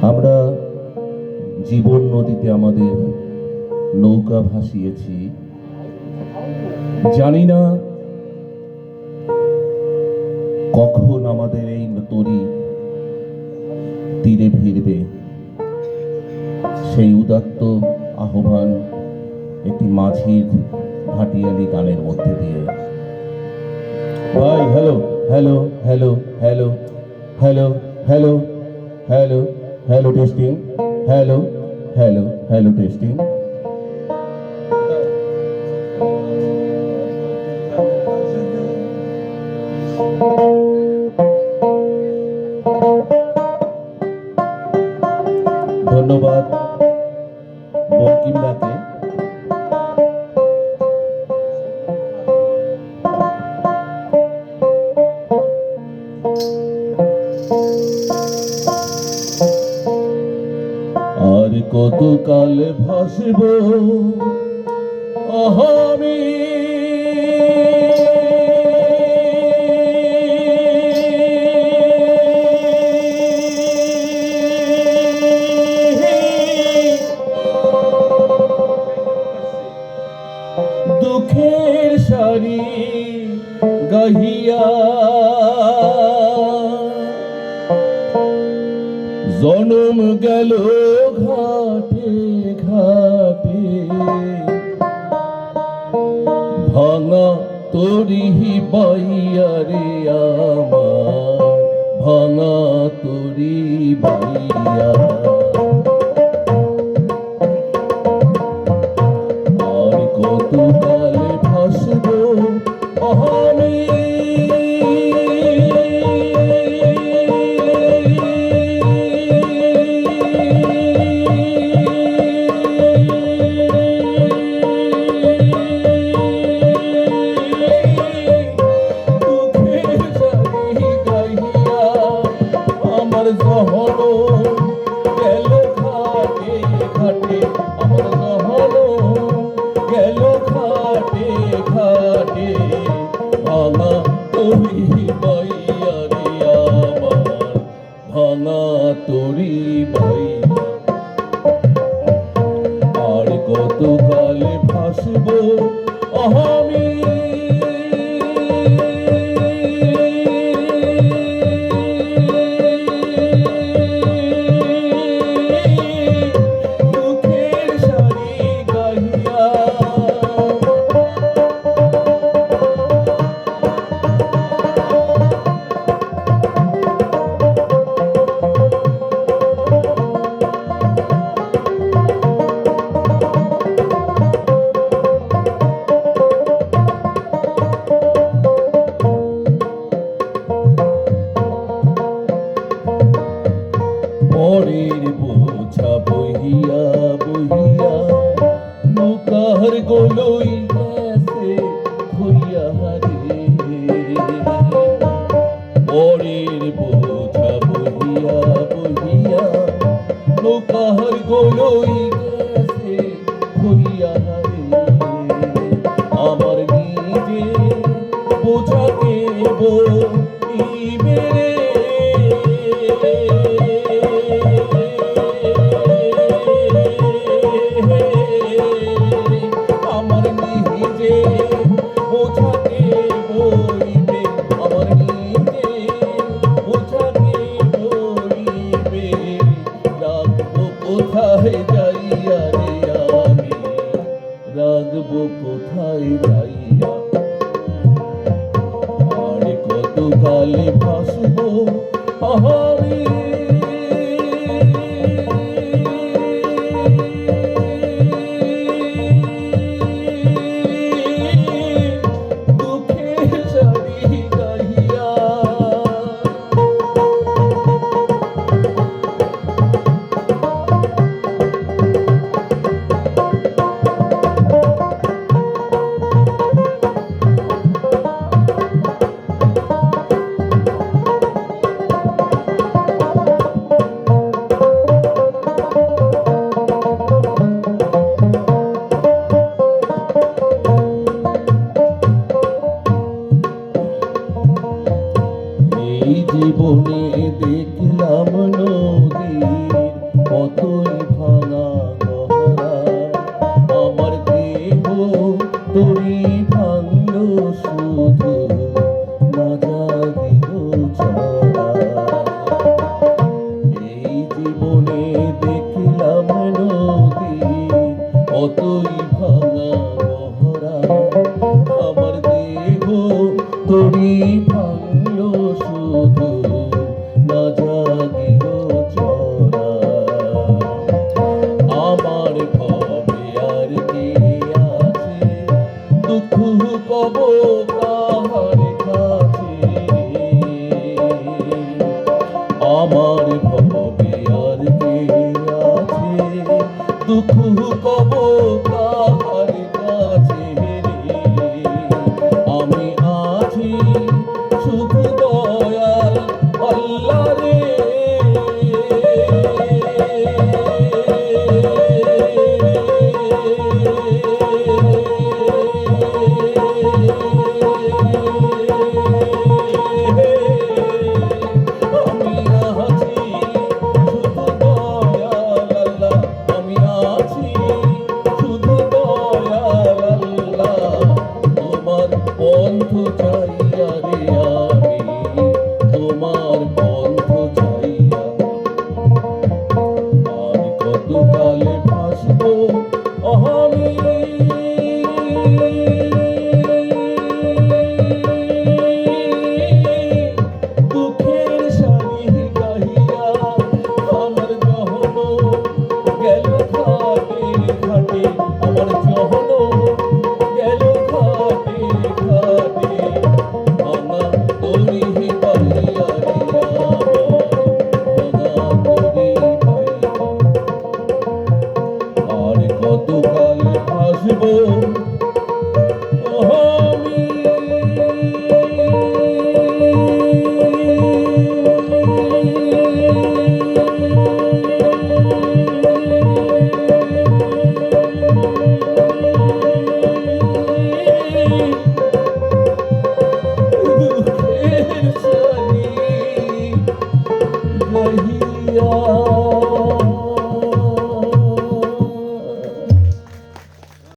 আমরা জীবন নদীতে আমাদের নৌকা ভাসিয়েছি, জানি না কখন আমাদের এই তরী তীরে ভিড়বে। সেই উদাত্ত আহ্বান একটি মাঝির ভাটিয়ালি গানের মধ্যে দিয়ে। ভাই hello hello hello hello hello hello hello hello testing, hello hello hello testing. ধন্যবাদ বঙ্কিমদাকে। আর কতকাল ভাসব আমি, দুঃখের সারি গাহিয়া জনম গেল ঘাটে ঘাটে, ভাঙা তরি বাইয়া রে আমার, ভাঙা তরি বাইয়া। আর কতকাল ভাসব আমি, তরি বাইয়া। আর কতকাল ভাসব আমি, দুঃখের সারি গাহিয়া। পরের বোঝা বহিয়া বহিয়া নৌকার গোলই গেছে হইয়া রে। পরের বোঝা বহিয়া বহিয়া নৌকার গোলই গেছে হইয়া রে। আমার নিজে বোঝাকে বইবে রে, আমার নিজে বোঝাকে বইবে, আমার নিজে বোঝাকে বইবে। রাখবো কোথায় যাইয়া রে আমি, রাখবো কোথায় যাইয়া। আর কতকাল ভাসব আমি, দুঃখের সারি গাহিয়া। জীবনে দেখলাম নদীর আমার ভবে আর কে আছে দুঃখ কব